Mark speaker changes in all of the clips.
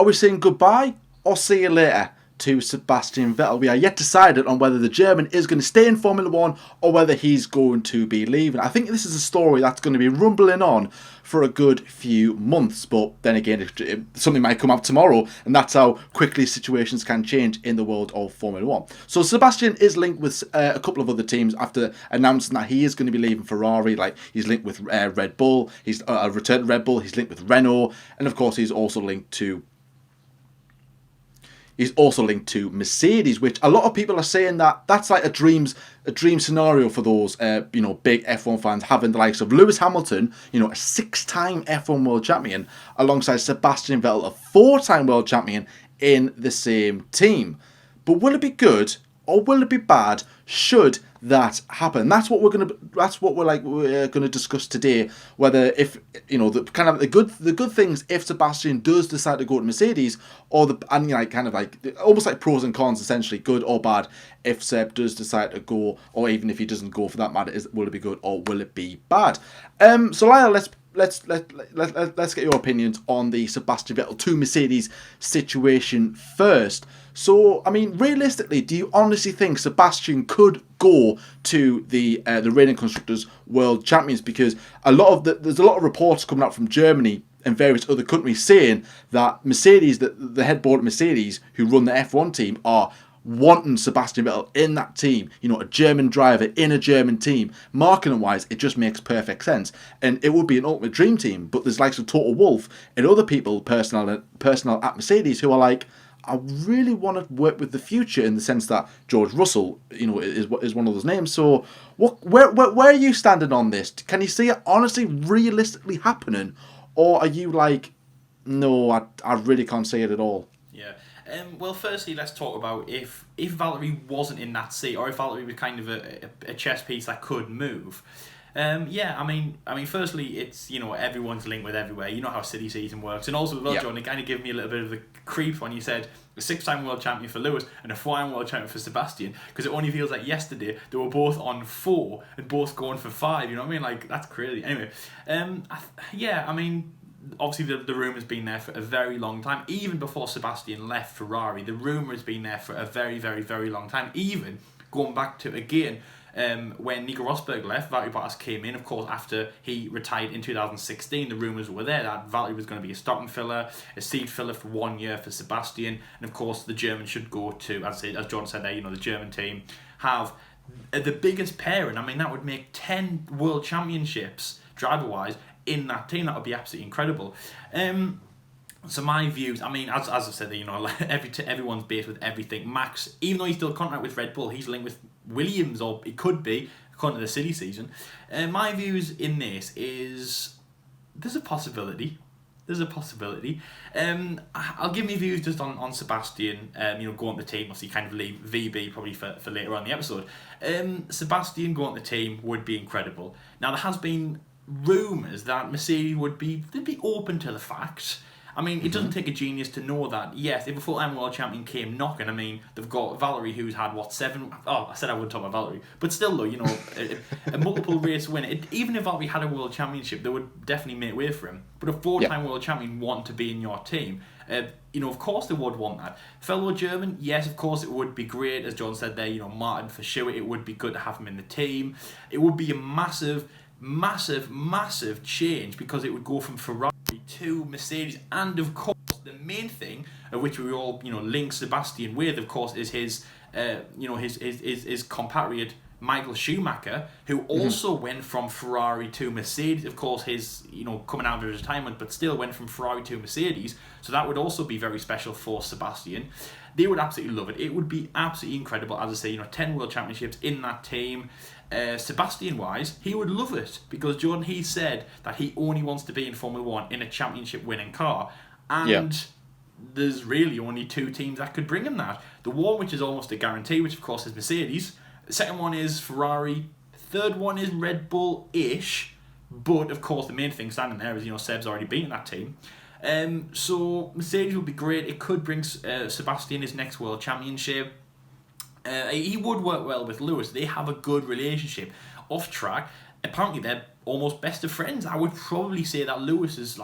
Speaker 1: are we saying goodbye or see you later to Sebastian Vettel? We are yet decided on whether the German is going to stay in Formula 1 or whether he's going to be leaving. I think this is a story that's going to be rumbling on for a good few months, but then again, something might come up tomorrow, and that's how quickly situations can change in the world of Formula 1. So Sebastian is linked with a couple of other teams after announcing that he is going to be leaving Ferrari. Like, he's linked with Red Bull, he's returned to Red Bull, he's linked with Renault, and of course he's also linked to Mercedes, which a lot of people are saying that that's like a dream scenario for those big F1 fans, having the likes of Lewis Hamilton, a 6-time F1 world champion, alongside Sebastian Vettel, a 4-time world champion, in the same team. But will it be good or will it be bad? Should that happen? That's what we're gonna discuss today. Whether if the good things if Sebastian does decide to go to Mercedes, or almost like pros and cons, essentially good or bad if Seb does decide to go, or even if he doesn't go for that matter. Will it be good or will it be bad? So Lyle, let's get your opinions on the Sebastian Vettel to Mercedes situation first. So, I mean, realistically, do you honestly think Sebastian could go to the reigning constructors world champions? Because there's a lot of reports coming out from Germany and various other countries saying that Mercedes, the head board at Mercedes, who run the F1 team, are wanting Sebastian Vettel in that team. A German driver in a German team. Marketing wise, it just makes perfect sense, and it would be an ultimate dream team. But there's likes of Toto Wolff and other people, personnel at Mercedes, who are like, I really want to work with the future, in the sense that George Russell, is one of those names. So, where are you standing on this? Can you see it honestly, realistically happening, or are you like, no, I really can't see it at all?
Speaker 2: Yeah. Well, firstly, let's talk about if Valtteri wasn't in that seat, or if Valtteri was kind of a chess piece that could move. I mean, firstly, it's, everyone's linked with everywhere. You know how silly season works, and also as well, John, it kind of gave me a little bit of the creep when you said a 6-time world champion for Lewis and a 4-time world champion for Sebastian, because it only feels like yesterday they were both on 4 and both going for 5. You know what I mean? Like, that's crazy. Anyway, I mean, obviously the rumour has been there for a very long time. Even before Sebastian left Ferrari, the rumour has been there for a very, very, very long time. Even going back to, again, when Nico Rosberg left, Valtteri Bottas came in, of course, after he retired in 2016. The rumours were there that Valtteri was going to be a stocking filler, a seat filler for 1 year for Sebastian, and of course the German should go to, as John said there, the German team have the biggest pairing. I mean, that would make 10 world championships driver-wise in that team. That would be absolutely incredible. So my views, I mean, as I said, everyone's based with everything. Max, even though he's still contract with Red Bull, he's linked with Williams, or it could be, according to the silly season. My views in this is there's a possibility. I'll give me views just on Sebastian. Going to the team, obviously, kind of leave VB probably for later on in the episode. Sebastian going to the team would be incredible. Now, there has been rumours that Mercedes they'd be open to the fact. I mean, it doesn't take a genius to know that, yes, if a full-time world champion came knocking, I mean, they've got Valtteri, who's had, 7... Oh, I said I wouldn't talk about Valtteri. But still, though, a multiple race winner. Even if Valtteri had a world championship, they would definitely make way for him. But a 4-time world champion want to be in your team. Of course they would want that. Fellow German, yes, of course it would be great. As John said there, Martin for sure, it would be good to have him in the team. It would be a massive change, because it would go from Ferrari to Mercedes, and of course the main thing of which we all link Sebastian with, of course, is his compatriot Michael Schumacher, who also went from Ferrari to Mercedes. Of course, his coming out of his retirement, but still went from Ferrari to Mercedes. So that would also be very special for Sebastian. They would absolutely love it. It would be absolutely incredible. As I say, 10 world championships in that team. Sebastian-wise, he would love it, because Jordan, he said that he only wants to be in Formula 1 in a championship-winning car, and there's really only 2 teams that could bring him that. The one which is almost a guarantee, which of course is Mercedes. The second one is Ferrari. Third one is Red Bull-ish, but of course the main thing standing there is Seb's already been in that team. So Mercedes would be great. It could bring Sebastian his next world championship. He would work well with Lewis. They have a good relationship off track. Apparently they're almost best of friends. I would probably say that Lewis is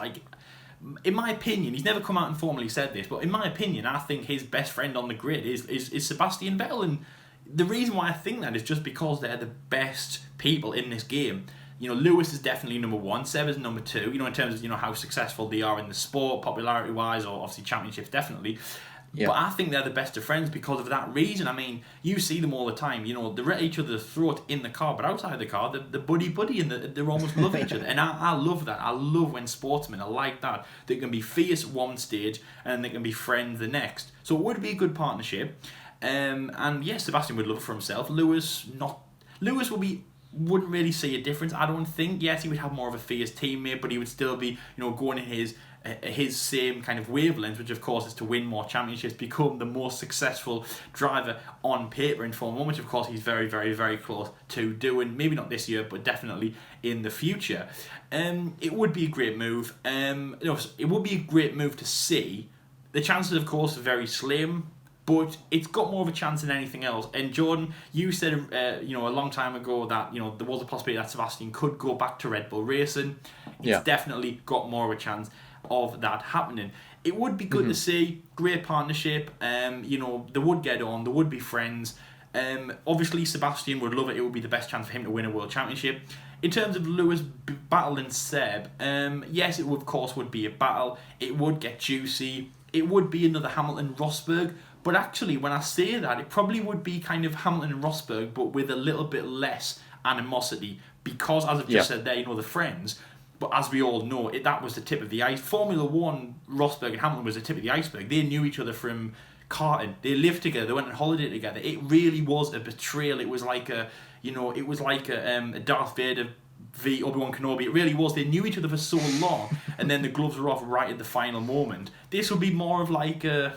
Speaker 2: in my opinion, he's never come out and formally said this, but in my opinion, I think his best friend on the grid is Sebastian Vettel. And the reason why I think that is just because they're the best people in this game. Lewis is definitely number one. Seb is number two. In terms of how successful they are in the sport, popularity wise, or obviously championships, definitely. Yeah. But I think they're the best of friends because of that reason. I mean, you see them all the time. They're at each other's throat in the car, but outside the car, they're buddy, and they almost love each other. And I love that. I love when sportsmen are like that. They can be fierce one stage and they can be friends the next. So it would be a good partnership. And yes, Sebastian would love it for himself. Lewis wouldn't really see a difference, I don't think. Yes, he would have more of a fierce teammate, but he would still be, going in his same kind of wavelength, which of course is to win more championships, become the most successful driver on paper in Formula 1, which of course he's very, very, very close to doing. Maybe not this year, but definitely in the future. It would be a great move. It would be a great move to see. The chances, of course, are very slim, but it's got more of a chance than anything else. And Jordan, you said, a long time ago that, there was a possibility that Sebastian could go back to Red Bull Racing. It's definitely got more of a chance of that happening. It would be good to see. Great partnership. They would get on. They would be friends. Obviously, Sebastian would love it. It would be the best chance for him to win a world championship. In terms of Lewis battling Seb, yes, it would, of course would be a battle. It would get juicy. It would be another Hamilton-Rosberg. But actually, when I say that, it probably would be kind of Hamilton and Rosberg, but with a little bit less animosity. Because, as I've just said there, the friends. But as we all know, that was the tip of the ice. Formula 1, Rosberg and Hamilton was the tip of the iceberg. They knew each other from karting. They lived together. They went on holiday together. It really was a betrayal. It was like a Darth Vader v Obi-Wan Kenobi. It really was. They knew each other for so long, and then the gloves were off right at the final moment. This would be more of like a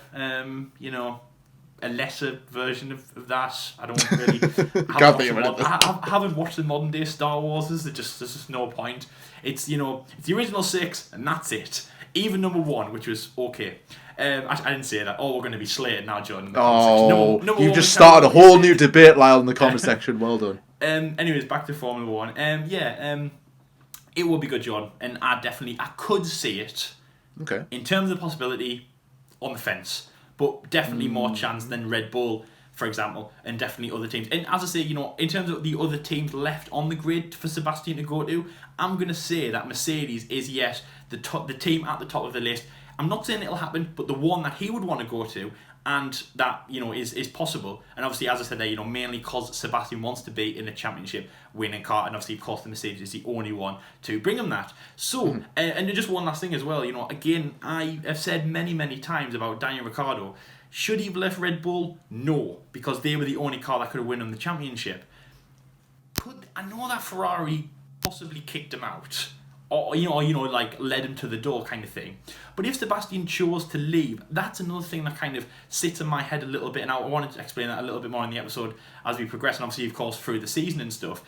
Speaker 2: lesser version of that. I don't really. I haven't watched the modern day Star Wars. There's just no point. It's it's the original 6, and that's it. Even number 1, which was okay. I didn't say that. Oh, we're going to be slated now, John.
Speaker 1: You've just started a whole new debate, Lyle, in the comment section. Well done.
Speaker 2: Anyways, back to Formula 1. It will be good, John, and I could see it.
Speaker 1: Okay.
Speaker 2: In terms of the possibility, on the fence, but definitely more chance than Red Bull, for example, and definitely other teams. And as I say, in terms of the other teams left on the grid for Sebastian to go to, I'm going to say that Mercedes is, yes, the team at the top of the list. I'm not saying it'll happen, but the one that he would want to go to, and that is possible. And obviously, as I said there, mainly because Sebastian wants to be in a championship winning car, and obviously, of course, the Mercedes is the only one to bring him that. So, and just one last thing as well, again, I have said many, many times about Daniel Ricciardo. Should he have left Red Bull? No, because they were the only car that could have won him the championship. I know that Ferrari possibly kicked him out, or like led him to the door kind of thing. But if Sebastian chose to leave, that's another thing that kind of sits in my head a little bit, and I wanted to explain that a little bit more in the episode as we progress, and obviously, of course, through the season and stuff.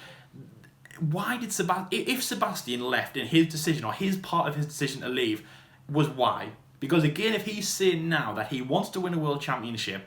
Speaker 2: Why did if Sebastian left, and his decision, or his part of his decision to leave was why? Because again, if he's saying now that he wants to win a world championship,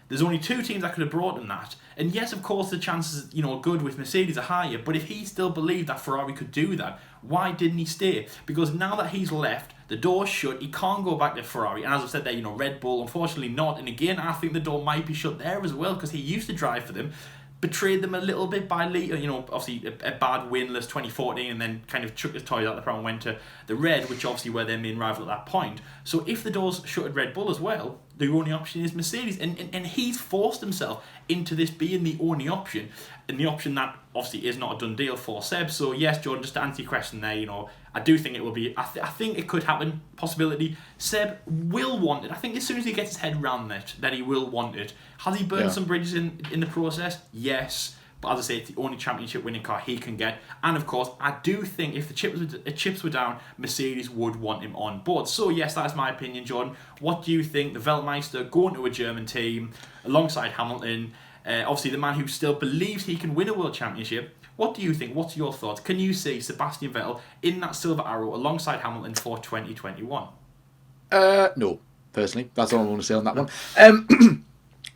Speaker 2: there's only 2 teams that could have brought him that. And yes, of course, the chances, good with Mercedes are higher. But if he still believed that Ferrari could do that, why didn't he stay? Because now that he's left, the door's shut. He can't go back to Ferrari. And as I've said there, Red Bull, unfortunately not. And again, I think the door might be shut there as well, because he used to drive for them. Betrayed them a little bit by later, obviously a bad winless 2014, and then kind of chucked his toys out the pram and went to the Red, which obviously were their main rival at that point. So if the doors shut at Red Bull as well, the only option is Mercedes, and he's forced himself into this being the only option, and the option that obviously is not a done deal for Seb. So yes, Jordan, just to answer your question there, I do think it will be. I think it could happen. Possibility. Seb will want it. I think as soon as he gets his head around it, that he will want it. Has he burned some bridges in the process? Yes. But as I say, it's the only championship winning car he can get. And of course, I do think if the chips were down, Mercedes would want him on board. So yes, that's my opinion, Jordan. What do you think? The Weltmeister going to a German team alongside Hamilton. Obviously, the man who still believes he can win a world championship. What do you think? What's your thoughts? Can you see Sebastian Vettel in that silver arrow alongside Hamilton for 2021?
Speaker 1: No, personally. That's all I want to say on that one.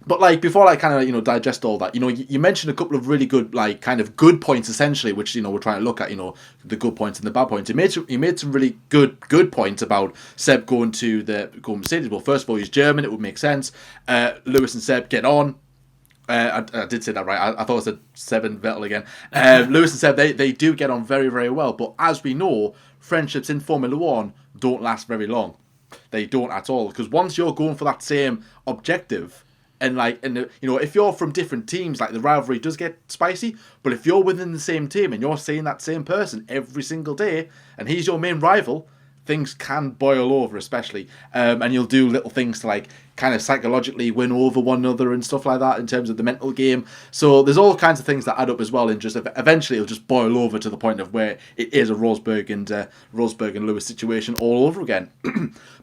Speaker 1: But like before I kind of digest all that, you mentioned a couple of really good like kind of good points essentially, which we're trying to look at, the good points and the bad points. He made some really good points about Seb going Mercedes. Well, first of all, he's German, it would make sense. Lewis and Seb get on. I did say that right. I thought I said Seb and Vettel again. Lewis and Seb, they do get on very, very well. But as we know, friendships in Formula One don't last very long. They don't at all, because once you're going for that same objective. And if you're from different teams, like the rivalry does get spicy. But if you're within the same team and you're seeing that same person every single day, and he's your main rival, things can boil over, especially. And you'll do little things to like kind of psychologically win over one another and stuff like that in terms of the mental game. So there's all kinds of things that add up as well. And just eventually it'll just boil over to the point of where it is a Rosberg and Lewis situation all over again.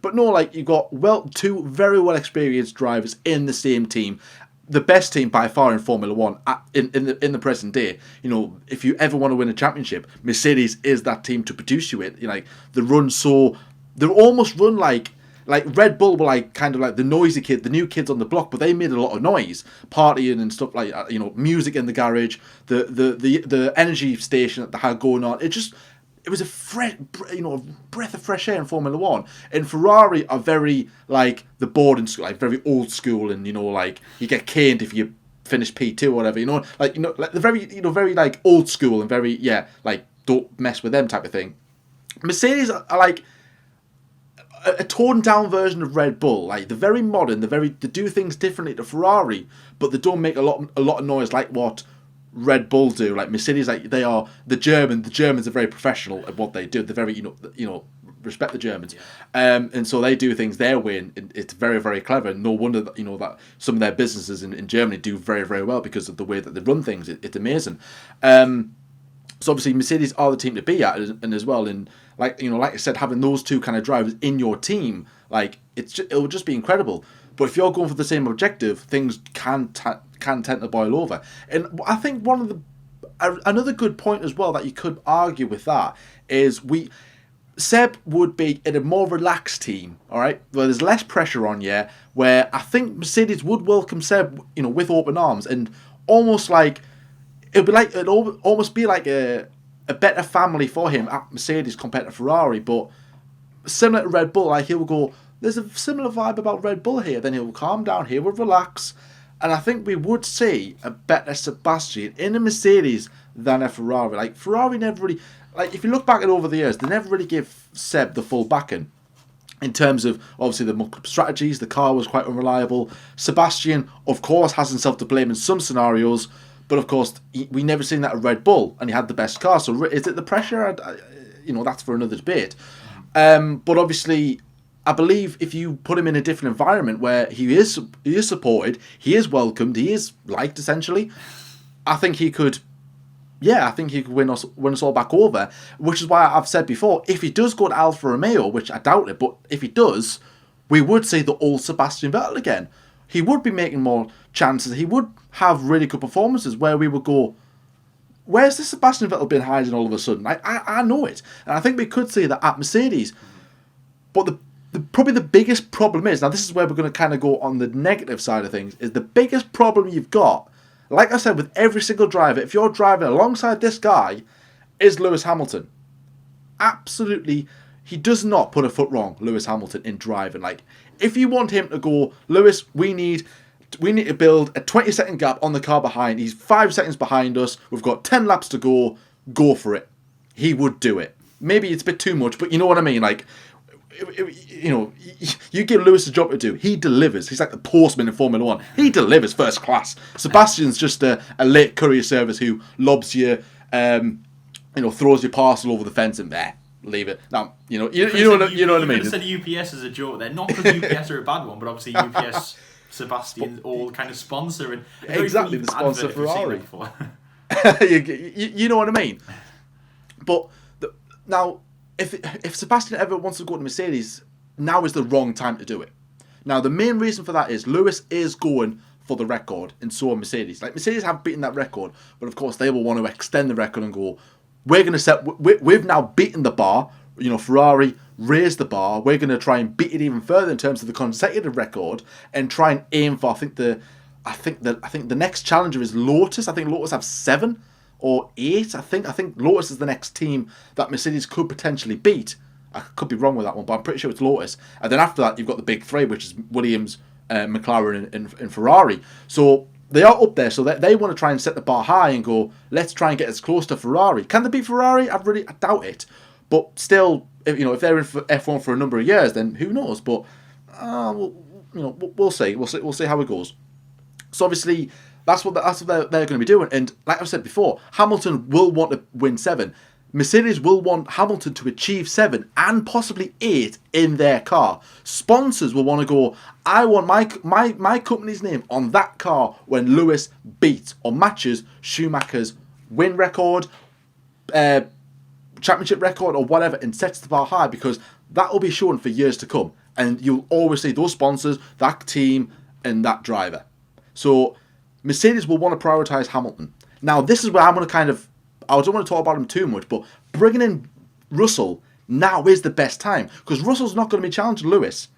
Speaker 1: But no, like you've got two very well experienced drivers in the same team. The best team by far in Formula One in the present day. If you ever want to win a championship, Mercedes is that team to produce you it. They almost run like Red Bull were like kind of like the noisy kid, the new kids on the block, but they made a lot of noise, partying and stuff like music in the garage, the energy station that they had going on. It was a breath of fresh air in Formula One. And Ferrari are very like the boarding school, like very old school, and like you get caned if you finish P2 or whatever. Like the very very like old school and very like don't mess with them type of thing. Mercedes are like a toned down version of Red Bull. Like they're very modern. They do things differently to Ferrari, but they don't make a lot of noise like what Red Bull do. Like Mercedes, like they are the Germans are very professional at what they do. They're very respect the Germans, and so they do things their way, and it's very, very clever. No wonder that that some of their businesses in Germany do very, very well because of the way that they run things. It's amazing. So obviously Mercedes are the team to be at, and as well, and like I said, having those two kind of drivers in your team, like it will just be incredible. But if you're going for the same objective, things can tend to boil over. And I think another good point as well that you could argue with that is Seb would be in a more relaxed team, all right, where there's less pressure on you, where I think Mercedes would welcome Seb, with open arms, and almost like it'd almost be like a better family for him at Mercedes compared to Ferrari. But similar to Red Bull, like he'll go, there's a similar vibe about Red Bull here, then he'll calm down, he will relax, and I think we would see a better Sebastian in a Mercedes than a Ferrari. Like Ferrari never really, like if you look back at over the years, they never really gave Seb the full backing. In terms of, obviously, the strategies, the car was quite unreliable. Sebastian, of course, has himself to blame in some scenarios, but of course, we never seen that at Red Bull, and he had the best car. So is it the pressure? That's for another debate. But obviously, I believe if you put him in a different environment where he is supported, he is welcomed, he is liked, essentially, I think he could win us all back over, which is why I've said before, if he does go to Alfa Romeo, which I doubt it, but if he does, we would see the old Sebastian Vettel again. He would be making more chances. He would have really good performances where we would go, where's this Sebastian Vettel been hiding all of a sudden? I know it. And I think we could see that at Mercedes. But probably the biggest problem is, now this is where we're going to kind of go on the negative side of things, is the biggest problem you've got, like I said, with every single driver, if you're driving alongside this guy, is Lewis Hamilton. Absolutely, he does not put a foot wrong, Lewis Hamilton, in driving. Like, if you want him to go, Lewis, we need to build a 20-second gap on the car behind. He's 5 seconds behind us. We've got 10 laps to go. Go for it. He would do it. Maybe it's a bit too much, but you know what I mean? Like, you give Lewis a job to do, he delivers. He's like the postman in Formula One. He delivers first class. Sebastian's just a late courier service who lobs you, throws your parcel over the fence and there, leave it. Now, you know what I mean.
Speaker 2: You said UPS as a joke there, not because UPS are a bad one, but obviously UPS, Sebastian, all kind of sponsor and
Speaker 1: exactly the sponsor Ferrari. You know what I mean. But now, if Sebastian ever wants to go to Mercedes, now is the wrong time to do it. Now, the main reason for that is Lewis is going for the record, and so are Mercedes. Like, Mercedes have beaten that record, but of course they will want to extend the record and go, we've now beaten the bar. Ferrari raised the bar. We're going to try and beat it even further in terms of the consecutive record and try and aim for, I think, the I think the next challenger is Lotus. I think Lotus have 7 or 8. I think Lotus is the next team that Mercedes could potentially beat. I could be wrong with that one, but I'm pretty sure it's Lotus. And then after that, you've got the big 3, which is Williams, McLaren, and Ferrari. So they are up there. So they want to try and set the bar high and go, let's try and get as close to Ferrari. Can they beat Ferrari? I doubt it. But still, if they're in for F1 for a number of years, then who knows? But we'll see. We'll see how it goes. So obviously, that's what they're going to be doing. And like I said before, Hamilton will want to win 7. Mercedes will want Hamilton to achieve 7 and possibly 8 in their car. Sponsors will want to go, I want my company's name on that car when Lewis beats or matches Schumacher's win record, championship record or whatever, and sets the bar high, because that will be shown for years to come. And you'll always see those sponsors, that team, and that driver. So Mercedes will want to prioritise Hamilton. Now, this is where I'm going to I don't want to talk about him too much, but bringing in Russell now is the best time, because Russell's not going to be challenging Lewis.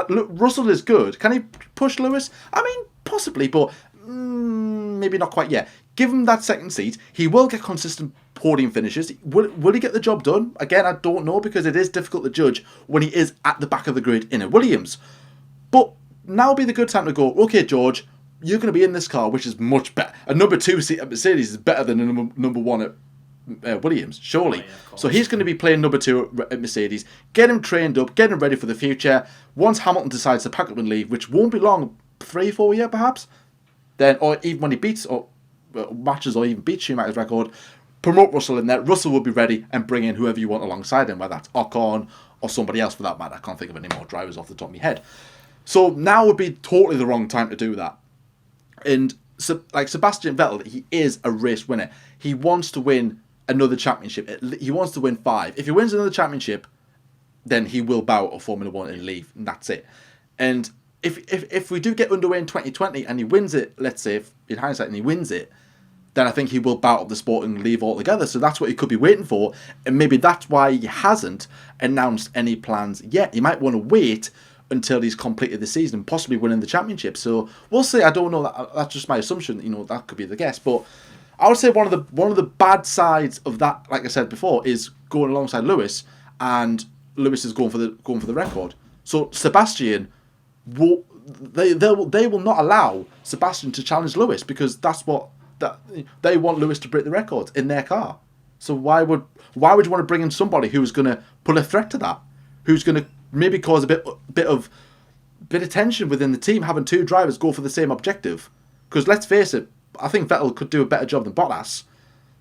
Speaker 1: Russell is good. Can he push Lewis? I mean, possibly, but maybe not quite yet. Give him that second seat. He will get consistent podium finishes. Will he get the job done? Again, I don't know, because it is difficult to judge when he is at the back of the grid in a Williams. But now would be the good time to go, okay, George, you're going to be in this car, which is much better. A number 2 seat at Mercedes is better than a number 1 at Williams, surely. Oh, yeah, so he's going to be playing number 2 at Mercedes. Get him trained up, get him ready for the future. Once Hamilton decides to pack up and leave, which won't be long, 3-4 years perhaps, then, or even when he beats or matches or even beats Schumacher's record, promote Russell in there. Russell will be ready and bring in whoever you want alongside him, whether that's Ocon or somebody else for that matter. I can't think of any more drivers off the top of my head. So now would be totally the wrong time to do that. And like Sebastian Vettel, he is a race winner. He wants to win another championship. He wants to win 5. If he wins another championship, then he will bow out of Formula 1 and leave, and that's it. And if we do get underway in 2020 and he wins it, let's say, if in hindsight, and he wins it, then I think he will bow out of the sport and leave altogether. So that's what he could be waiting for, and maybe that's why he hasn't announced any plans yet. He might want to wait until he's completed the season and possibly winning the championship. So we'll see. I don't know. That's just my assumption. That could be the guess. But I would say one of the bad sides of that, like I said before, is going alongside Lewis, and Lewis is going for the record. So Sebastian they will not allow Sebastian to challenge Lewis, because they want Lewis to break the record in their car. So why would you want to bring in somebody who's going to put a threat to that, who's going to maybe cause a bit of tension within the team, having 2 drivers go for the same objective? Because let's face it, I think Vettel could do a better job than Bottas.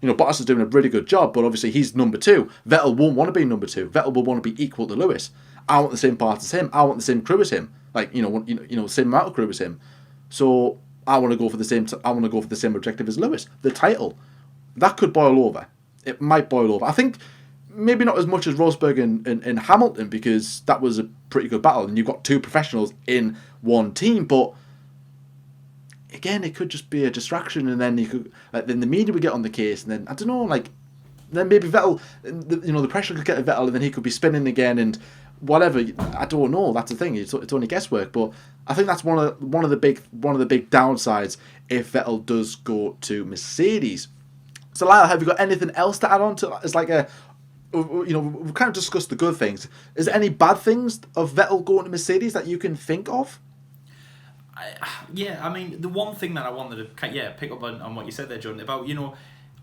Speaker 1: Bottas is doing a really good job, but obviously he's number 2. Vettel won't want to be number 2. Vettel will want to be equal to Lewis. I want the same parts as him. I want the same crew as him. Same amount of crew as him. So I want to go for the same. I want to go for the same objective as Lewis, the title. That could boil over. It might boil over. I think maybe not as much as Rosberg and Hamilton, because that was a pretty good battle, and you've got 2 professionals in one team. But again, it could just be a distraction, and then then the media would get on the case, and then I don't know, then maybe Vettel, the pressure could get to Vettel, and then he could be spinning again and whatever. I don't know. That's the thing. It's only guesswork, but I think that's one of the big downsides if Vettel does go to Mercedes. So, Lyle, have you got anything else to add on to? It's like we've kind of discussed the good things. Is there any bad things of Vettel going to Mercedes that you can think of?
Speaker 2: I mean, the one thing that I wanted to pick up on what you said there, Jordan, about,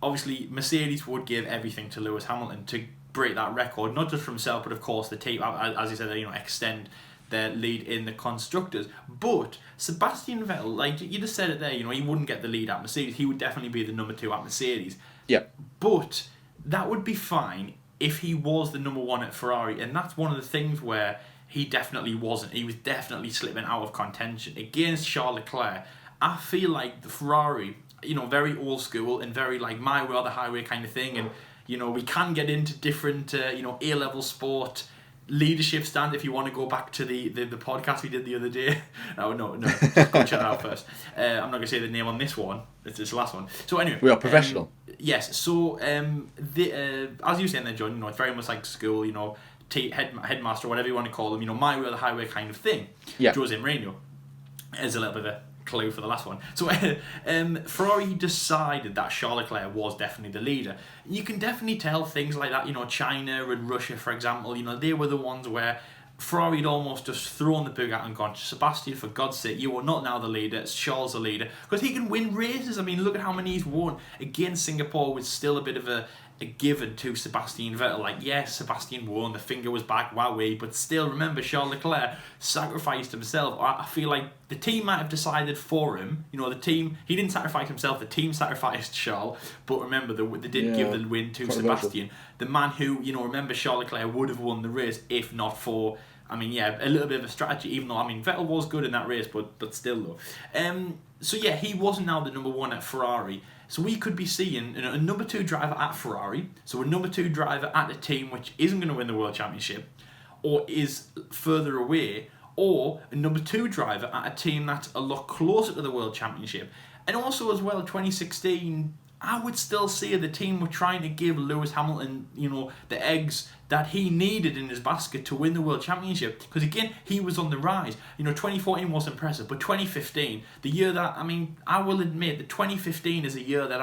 Speaker 2: obviously Mercedes would give everything to Lewis Hamilton to break that record, not just for himself, but of course the team, as you said, extend their lead in the constructors. But Sebastian Vettel, like you just said it there, he wouldn't get the lead at Mercedes. He would definitely be the number 2 at Mercedes.
Speaker 1: Yeah.
Speaker 2: But that would be fine if he was the number 1 at Ferrari, and that's one of the things where he definitely wasn't. He was definitely slipping out of contention against Charles Leclerc. I feel like the Ferrari, very old school and very like my way or the highway kind of thing, and we can get into different A-level sport leadership stand if you want to go back to the podcast we did the other day. No, just go check that out first. I'm not going to say the name on this one. It's the last one. So anyway,
Speaker 1: we are professional.
Speaker 2: Yes. So as you were saying there, John, it's very much like school. Headmaster, whatever you want to call them. My way or the highway kind of thing.
Speaker 1: Yeah.
Speaker 2: Jose Mourinho is a little bit of a clue for the last one. So Ferrari decided that Charles Leclerc was definitely the leader. You can definitely tell things like that, China and Russia, for example, they were the ones where Ferrari had almost just thrown the book out and gone, Sebastian, for God's sake, you are not now the leader, it's Charles the leader. Because he can win races. I mean, look at how many he's won. Again, Singapore was still a bit of a given to Sebastian Vettel. Like, yes, Sebastian won, the finger was back, wowee, but still, remember, Charles Leclerc sacrificed himself. I feel like the team might have decided for him. The team, he didn't sacrifice himself, the team sacrificed Charles, but remember, they did give the win to Sebastian. The man who, remember, Charles Leclerc would have won the race if not for, a little bit of a strategy, even though, Vettel was good in that race, but still though. So yeah, he wasn't now the number one at Ferrari. So we could be seeing a number 2 driver at Ferrari, so a number 2 driver at a team which isn't going to win the World Championship, or is further away, or a number 2 driver at a team that's a lot closer to the World Championship. And also as well, 2016, I would still say the team were trying to give Lewis Hamilton, the eggs that he needed in his basket to win the World Championship. Because again, he was on the rise. 2014 was impressive, but 2015, the year that, I will admit that 2015 is a year that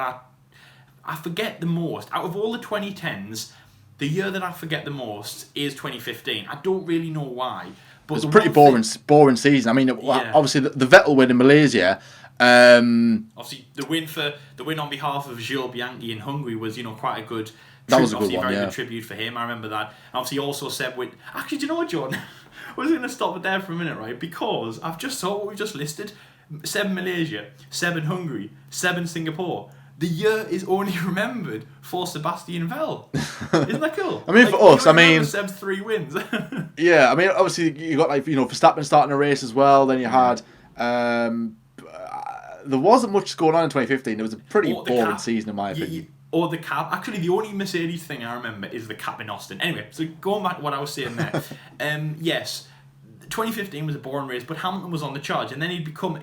Speaker 2: I forget the most. Out of all the 2010s, the year that I forget the most is 2015. I don't really know why. But
Speaker 1: it's a pretty boring season. Obviously the Vettel win in Malaysia.
Speaker 2: Obviously, the win on behalf of Jules Bianchi in Hungary was, quite a good.
Speaker 1: That was a good one,
Speaker 2: very good tribute for him. I remember that. And obviously, also Seb with. Actually, do you know what, Jordan? I was going to stop it there for a minute, right? Because I've just saw what we've just listed: 7 Malaysia, 7 Hungary, 7 Singapore. The year is only remembered for Sebastian Vettel. Isn't that cool?
Speaker 1: For us,
Speaker 2: Seb's 3 wins.
Speaker 1: Yeah, obviously you got Verstappen starting a race as well. Then you had. There wasn't much going on in 2015. It was a pretty boring season, in my opinion.
Speaker 2: Or the cap. Actually, the only Mercedes thing I remember is the cap in Austin. Anyway, so going back to what I was saying there. Yes, 2015 was a boring race, but Hamilton was on the charge, and then he became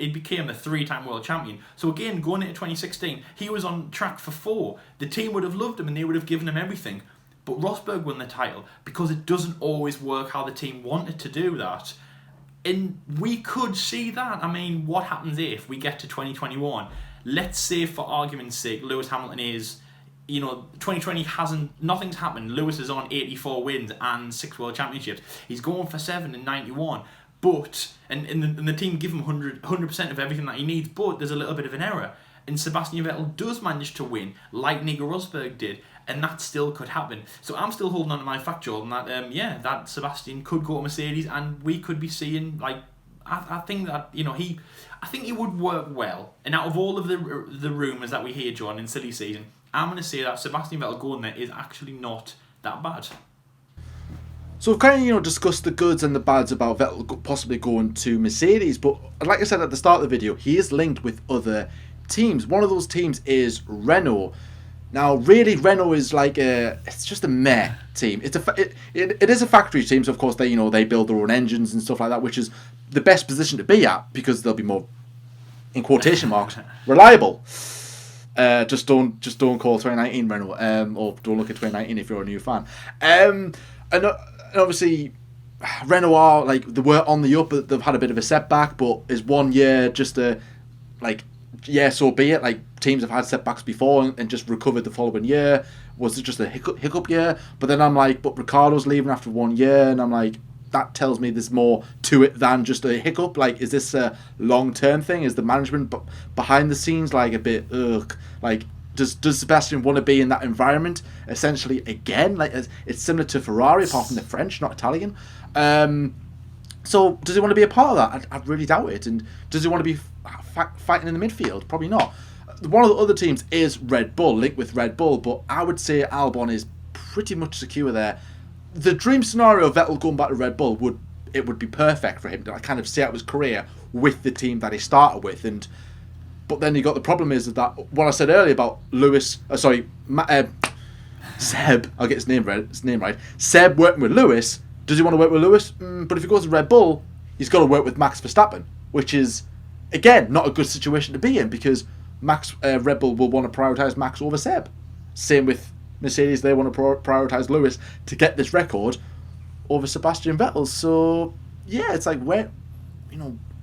Speaker 2: a 3-time world champion. So again, going into 2016, he was on track for 4. The team would have loved him, and they would have given him everything. But Rosberg won the title because it doesn't always work how the team wanted to do that. And we could see that. What happens if we get to 2021? Let's say, for argument's sake, Lewis Hamilton is, 2020 nothing's happened. Lewis is on 84 wins and 6 world championships. He's going for 7 in 91. But, and the team give him 100% of everything that he needs, but there's a little bit of an error. And Sebastian Vettel does manage to win, like Nico Rosberg did, and that still could happen. So I'm still holding on to my fact, Jordan, that that Sebastian could go to Mercedes, and we could be seeing, I think that I think he would work well. And out of all of the rumours that we hear, John, in silly season, I'm going to say that Sebastian Vettel going there is actually not that bad.
Speaker 1: So we've kind of discussed the goods and the bads about Vettel possibly going to Mercedes, but like I said at the start of the video, he is linked with other teams. One of those teams is Renault. Now, really, Renault is it's just a meh team. It is a factory team, so of course they build their own engines and stuff like that, which is the best position to be at because they'll be more, in quotation marks, reliable. Just don't call 2019 Renault, or don't look at 2019 if you're a new fan. And obviously, Renault are they were on the up, but they've had a bit of a setback. But is 1 year just so be it. Teams have had setbacks before and just recovered the following year. Was it just a hiccup year? But then I'm but Ricciardo's leaving after 1 year, and I'm that tells me there's more to it than just a hiccup. Is this a long-term thing? Is the management behind the scenes a bit does Sebastian want to be in that environment essentially again? It's similar to Ferrari, apart from the French, not Italian. So does he want to be a part of that? I really doubt it. And does he want to be fighting in the midfield? Probably not. One of the other teams is Red Bull, linked with Red Bull, but I would say Albon is pretty much secure there. The dream scenario of Vettel going back to Red Bull would be perfect for him to kind of see out his career with the team that he started with. But then you got the problem is that what I said earlier about Seb, I'll get his name right. Seb working with Lewis. Does he want to work with Lewis? But if he goes to Red Bull, he's got to work with Max Verstappen, which is again not a good situation to be in because Red Bull will want to prioritise Max over Seb. Same with Mercedes, they want to prioritise Lewis to get this record over Sebastian Vettel. So yeah, it's where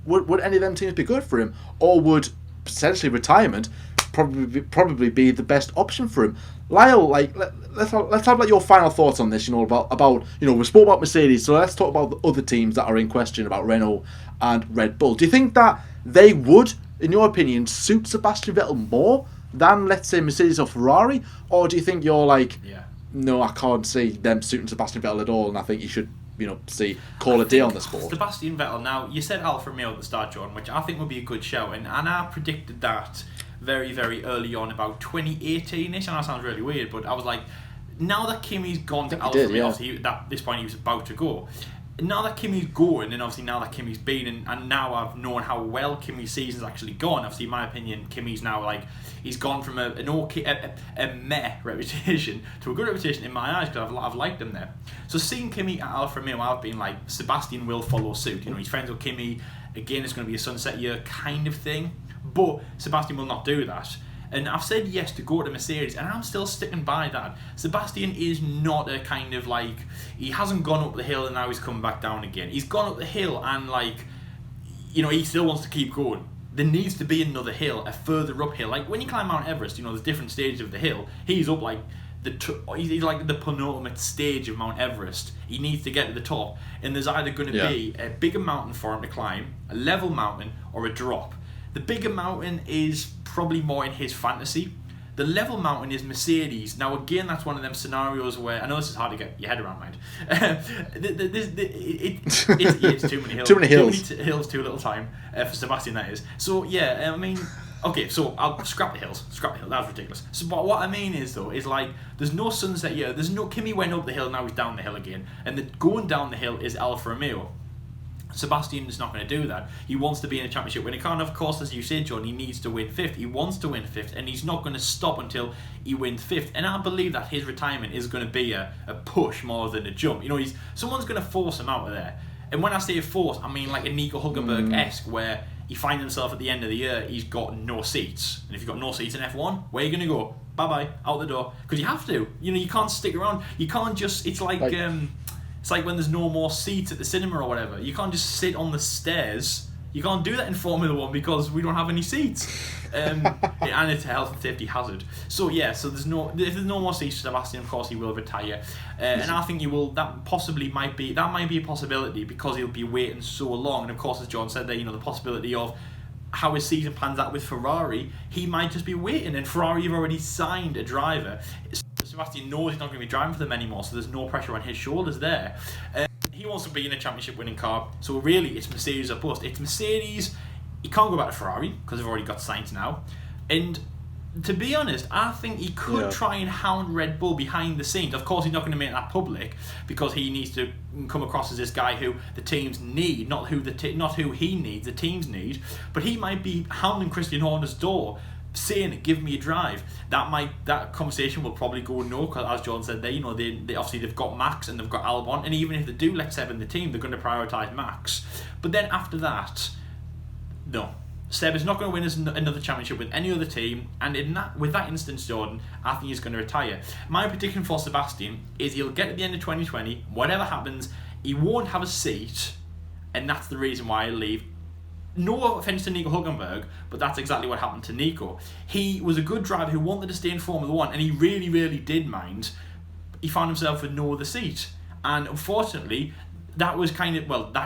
Speaker 1: would any of them teams be good for him, or would potentially retirement probably be the best option for him? Lyle, like let's have like your final thoughts on this. About we spoke about Mercedes, so let's talk about the other teams that are in question, about Renault and Red Bull. Do you think that they would, in your opinion, suit Sebastian Vettel more than, let's say, Mercedes or Ferrari, or do you think you're like, no, I can't see them suiting Sebastian Vettel at all, and I think you should call a day on the sport?
Speaker 2: Sebastian Vettel. Now, you said Alfa Romeo at the start, John, which I think would be a good show, and I predicted that very, very early on, about 2018-ish. I know that sounds really weird, but I was like, now that Kimi's gone to Alfa Romeo, obviously at this point he was about to go. Now that Kimi's going, and obviously now that Kimi's been, and now I've known how well Kimi's season's actually gone. Obviously, in my opinion, Kimi's now like, he's gone from a meh reputation to a good reputation in my eyes, because I've liked him there. So seeing Kimi at Alfa Romeo, I've been like, Sebastian will follow suit. He's friends with Kimi. Again, it's going to be a sunset year kind of thing, but Sebastian will not do that. And I've said yes to go to Mercedes, and I'm still sticking by that. Sebastian is not a kind of like, he hasn't gone up the hill and now he's coming back down again. He's gone up the hill and like, he still wants to keep going. There needs to be another hill, a further uphill. Like when you climb Mount Everest, there's different stages of the hill. He's up like he's like the penultimate stage of Mount Everest. He needs to get to the top, and there's either going to be a bigger mountain for him to climb, a level mountain, or a drop. The bigger mountain is probably more in his fantasy. The level mountain is Mercedes. Now again, that's one of them scenarios where, I know this is hard to get your head around, mind. It's too many hills.
Speaker 1: Too many hills.
Speaker 2: Too many hills, too little time for Sebastian, that is. So yeah, I mean, okay, so I'll scrap the hills. That was ridiculous. So what I mean is though, is like, there's no sunset year. There's no Kimi went up the hill, now he's down the hill again, and the going down the hill is Alfa Romeo. Sebastian is not going to do that. He wants to be in a championship winning car, and of course, as you said, John, he needs to win fifth. He wants to win fifth, and he's not going to stop until he wins fifth. And I believe that his retirement is going to be a push more than a jump. Someone's going to force him out of there. And when I say force, I mean like a Nico Hülkenberg-esque, where he finds himself at the end of the year, he's got no seats. And if you've got no seats in F1, where are you going to go? Bye-bye, out the door. Because you have to. You can't stick around. You can't just, it's like when there's no more seats at the cinema or whatever. You can't just sit on the stairs. You can't do that in Formula 1 because we don't have any seats. And it's a health and safety hazard. So yeah, if there's no more seats for Sebastian, of course he will retire. And I think that might be a possibility, because he'll be waiting so long. And of course, as John said there, the possibility of how his season plans out with Ferrari, he might just be waiting, and Ferrari have already signed a driver. Sebastian knows he's not going to be driving for them anymore, so there's no pressure on his shoulders there. He wants to be in a championship winning car, so really it's Mercedes or bust. It's Mercedes. He can't go back to Ferrari because they've already got Sainz now. And to be honest, I think he could try and hound Red Bull behind the scenes. Of course, he's not going to make that public, because he needs to come across as this guy who the teams need, not who he needs, the teams need. But he might be hounding Christian Horner's door, saying, give me a drive. That conversation will probably go no, because as John said there, they obviously they've got Max and they've got Albon, and even if they do let Seb in the team, they're going to prioritise Max. But then after that, no. Seb is not going to win another championship with any other team, and with that instance, Jordan, I think he's going to retire. My prediction for Sebastian is he'll get to the end of 2020, whatever happens, he won't have a seat, and that's the reason why he'll leave. No offence to Nico Hülkenberg, but that's exactly what happened to Nico. He was a good driver who wanted to stay in Formula 1, and he really, really did mind. He found himself with no other seat. And unfortunately, that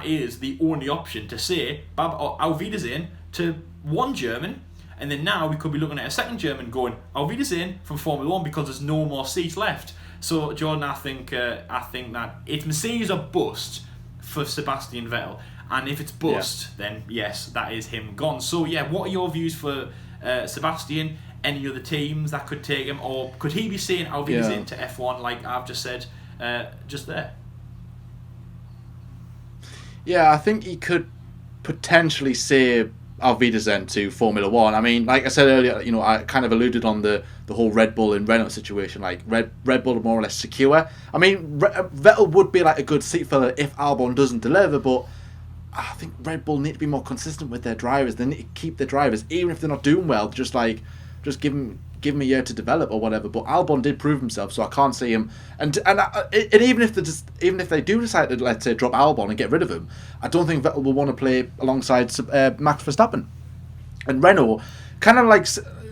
Speaker 2: is the only option to say, Auf Wiedersehen, to one German, and then now we could be looking at a second German going, Auf Wiedersehen, from Formula 1, because there's no more seats left. So, Jordan, I think that it's Mercedes or bust for Sebastian Vettel. And if it's bust, then yes, that is him gone. So yeah, what are your views for Sebastian? Any other teams that could take him, or could he be saying Auf Wiedersehen to F1 like I've just said just there?
Speaker 1: Yeah, I think he could potentially say Auf Wiedersehen to Formula 1. I mean, like I said earlier, I kind of alluded on the whole Red Bull and Renault situation. Like Red Bull are more or less secure. I mean, Vettel would be like a good seat filler if Albon doesn't deliver, but I think Red Bull need to be more consistent with their drivers. They need to keep their drivers, even if they're not doing well. Just give them give him a year to develop or whatever. But Albon did prove himself, so I can't see him. And even if they do decide to, let's say, drop Albon and get rid of him, I don't think Vettel will want to play alongside Max Verstappen. And Renault, kind of like,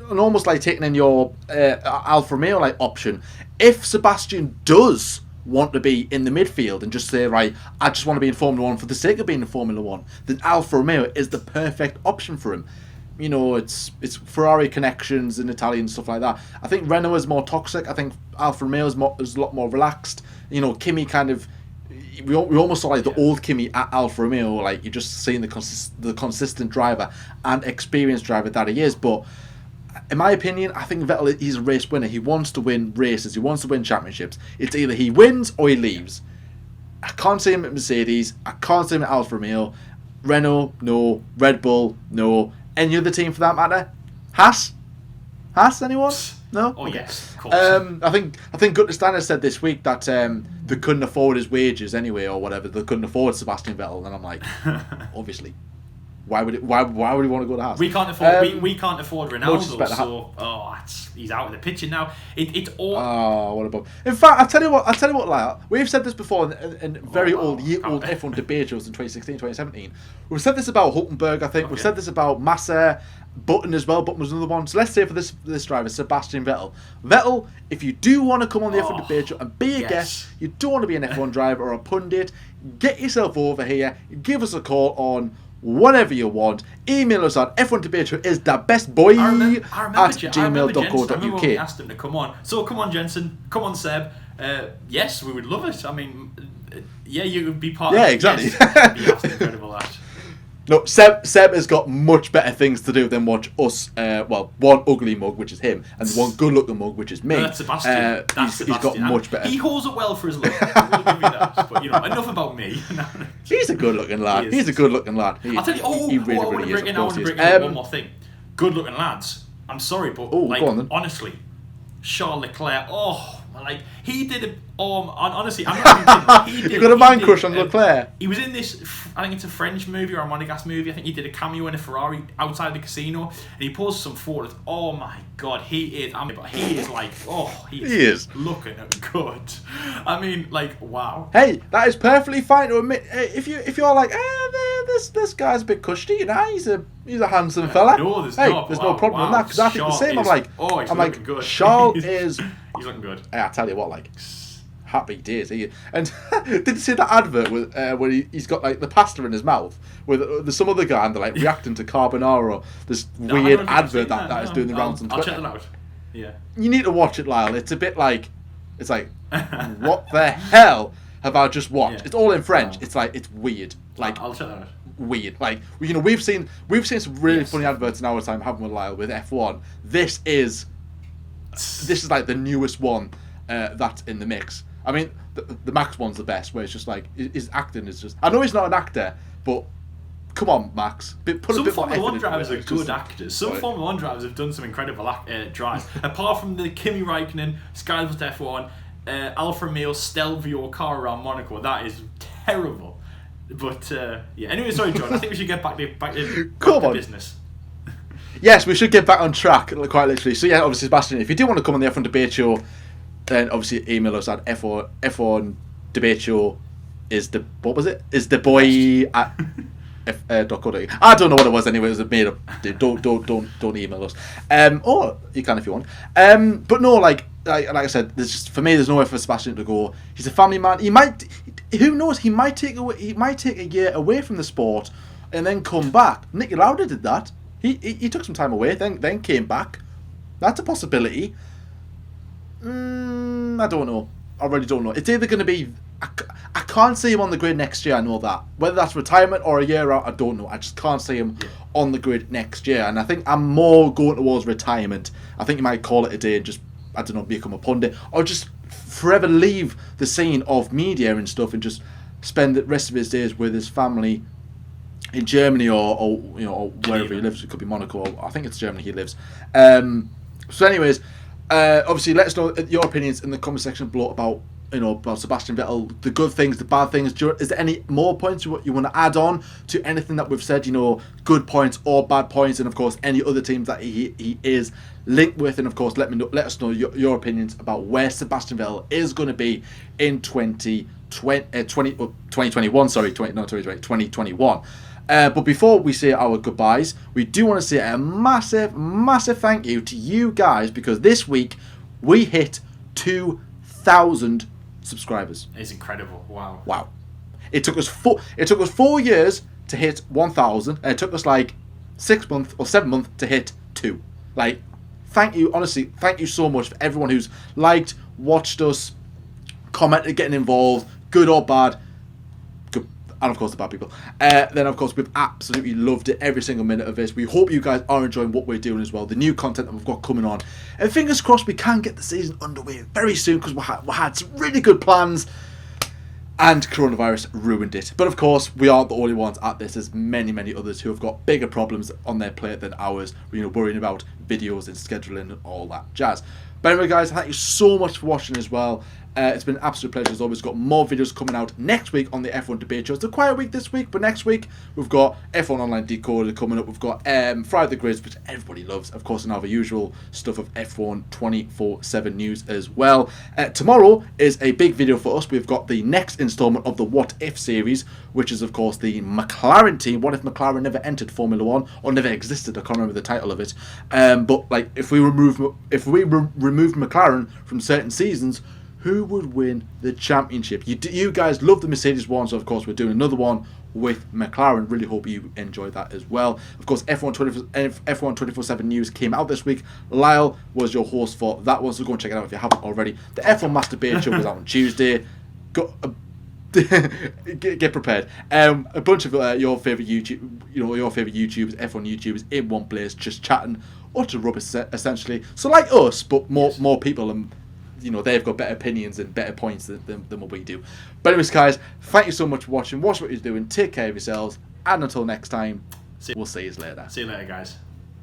Speaker 1: and almost like taking in your Alfa Romeo like option. If Sebastian does want to be in the midfield and just say, right, I just want to be in Formula 1 for the sake of being in Formula 1, then Alfa Romeo is the perfect option for him. You know, it's Ferrari connections and Italian stuff like that. I think Renault is more toxic. I think Alfa Romeo is a lot more relaxed. You know, Kimi kind of, we almost saw like the old Kimi at Alfa Romeo, like you're just seeing the consistent driver and experienced driver that he is. But in my opinion, I think Vettel, he's a race winner. He wants to win races. He wants to win championships. It's either he wins or he leaves. I can't see him at Mercedes. I can't see him at Alfa Romeo. Renault, no. Red Bull, no. Any other team for that matter? Haas? Anyone? No?
Speaker 2: Oh, okay. Yes, of course.
Speaker 1: I think Gunter Steiner said this week that they couldn't afford his wages anyway or whatever. They couldn't afford Sebastian Vettel. And I'm like, obviously. Why would he want to go to Haas?
Speaker 2: We can't afford Ronaldo, so he's out of the picture now. It's all.
Speaker 1: Oh, what about? In fact, I tell you what, Lyle. We've said this before in very old F1 debate shows in 2016, 2017. We've said this about Hulkenberg. I think we've said this about Massa, Button as well. Button was another one. So let's say for this driver, Sebastian Vettel. Vettel, if you do want to come on the F1 debate show and be a guest, you don't want to be an F1 driver or a pundit, get yourself over here. Give us a call on whatever you want. Email us at F1debateshow is the best boy
Speaker 2: I remember
Speaker 1: at gmail.co.uk.
Speaker 2: I remember when we asked him to come on. So come on, Jensen. Come on, Seb. Yes, we would love it. I mean, yeah, you would be part of it.
Speaker 1: Yeah, exactly.
Speaker 2: Yes, it'd be absolutely incredible, that.
Speaker 1: No, Seb has got much better things to do than watch us. One ugly mug, which is him, and one good-looking mug, which is me.
Speaker 2: That's Sebastian.
Speaker 1: He's got much better.
Speaker 2: He holds it well for his look. We'll give you that. But enough about me.
Speaker 1: He's a good-looking lad. He's a good-looking lad.
Speaker 2: I'll tell you.
Speaker 1: He really,
Speaker 2: I want to
Speaker 1: is.
Speaker 2: bring in one more thing. Good-looking lads. I'm sorry, but
Speaker 1: go on, then.
Speaker 2: Honestly, Charles Leclerc. Like he did it. Honestly, I'm not even kidding.
Speaker 1: You've got a man crush on Leclerc.
Speaker 2: He was in this. I think it's a French movie or a Monegasque movie. I think he did a cameo in a Ferrari outside the casino, and he pulls some photos. Oh my God, he is. He is like. He is looking good. I mean, like, wow.
Speaker 1: Hey, that is perfectly fine to admit. If you're like, this guy's a bit cushy, he's a handsome fella.
Speaker 2: No, there's
Speaker 1: no problem with that, because I think the same. I'm like,
Speaker 2: good.
Speaker 1: Charles is.
Speaker 2: He's looking good.
Speaker 1: Hey, I tell you what, like, happy days. And did you see that advert with where he's got like the pasta in his mouth with some other guy and they're like reacting to carbonara? This weird advert that is doing the rounds on Twitter.
Speaker 2: I'll check that out. Yeah.
Speaker 1: You need to watch it, Lyle. It's a bit like, what the hell have I just watched? Yeah. It's all in French. It's like, it's weird. Like,
Speaker 2: I'll check that out.
Speaker 1: Weird. Like, we've seen some really funny adverts in our time, haven't we, Lyle, with F1. This is like the newest one that's in the mix. I mean, the Max one's the best, where it's just like his acting is just. I know he's not an actor, but come on, Max.
Speaker 2: Some Formula 1 drivers are good actors. Some Formula 1 drivers have done some incredible drives. Apart from the Kimi Räikkönen Skyless F1, Alfa Romeo Stelvio car around Monaco, that is terrible. But yeah. Anyway, sorry, John. I think we should get back to business.
Speaker 1: Yes, we should get back on track, quite literally. So yeah, obviously, Sebastian, if you do want to come on the F1 debate show, then obviously email us at F1 debate show is the boy at f.co.uk. I don't know what it was anyway. It was a made up. Don't email us. Or you can if you want. But no, like I said, for me, there's nowhere for Sebastian to go. He's a family man. Who knows? He might take a year away from the sport and then come back. Niki Lauda did that. He took some time away, then came back. That's a possibility. I don't know. I really don't know. It's either going to be... I can't see him on the grid next year, I know that. Whether that's retirement or a year out, I don't know. I just can't see him on the grid next year. And I think I'm more going towards retirement. I think he might call it a day and just, I don't know, become a pundit. Or just forever leave the scene of media and stuff and just spend the rest of his days with his family in Germany or wherever he lives. It could be Monaco, or I think it's Germany he lives. So anyways, obviously let us know your opinions in the comment section below about about Sebastian Vettel, the good things, the bad things. Is there any more points you want to add on to anything that we've said? Good points or bad points, and of course any other teams that he is linked with, and of course let us know your opinions about where Sebastian Vettel is going to be in 2021. But before we say our goodbyes, we do want to say a massive, massive thank you to you guys, because this week we hit 2,000 subscribers.
Speaker 2: It's incredible.
Speaker 1: Wow. It took us 4 years to hit 1,000, and it took us like 6 months or 7 months to hit 2. Like, thank you, honestly, thank you so much for everyone who's liked, watched us, commented, getting involved, good or bad. And of course the bad people. Then of course we've absolutely loved it, every single minute of this. We hope you guys are enjoying what we're doing as well, the new content that we've got coming on, and fingers crossed we can get the season underway very soon, because we had some really good plans and coronavirus ruined it. But of course we aren't the only ones at this. There's many others who have got bigger problems on their plate than ours, worrying about videos and scheduling and all that jazz. But anyway guys, thank you so much for watching as well. It's been an absolute pleasure as always. Got more videos coming out next week on the F1 debate show. It's a quiet week this week, but next week we've got F1 Online Decoded coming up. We've got Friday the Grids, which everybody loves. Of course, and our usual stuff of F1 24/7 news as well. Tomorrow is a big video for us. We've got the next installment of the What If series, which is of course the McLaren team. What if McLaren never entered Formula One or never existed? I can't remember the title of it. But like, if we removed McLaren from certain seasons, who would win the championship? You guys love the Mercedes one, so of course we're doing another one with McLaren. Really hope you enjoy that as well. Of course, F1 24/7 news came out this week. Lyle was your host for that one, so go and check it out if you haven't already. The F1 Master Debate show was out on Tuesday. Get prepared. A bunch of your favorite YouTubers, F1 YouTubers in one place, just chatting utter rubbish essentially. So like us, but more people, and they've got better opinions and better points than what we do. But anyways, guys, thank you so much for watching. Watch what you're doing. Take care of yourselves. And until next time, we'll see you later.
Speaker 2: See you later, guys.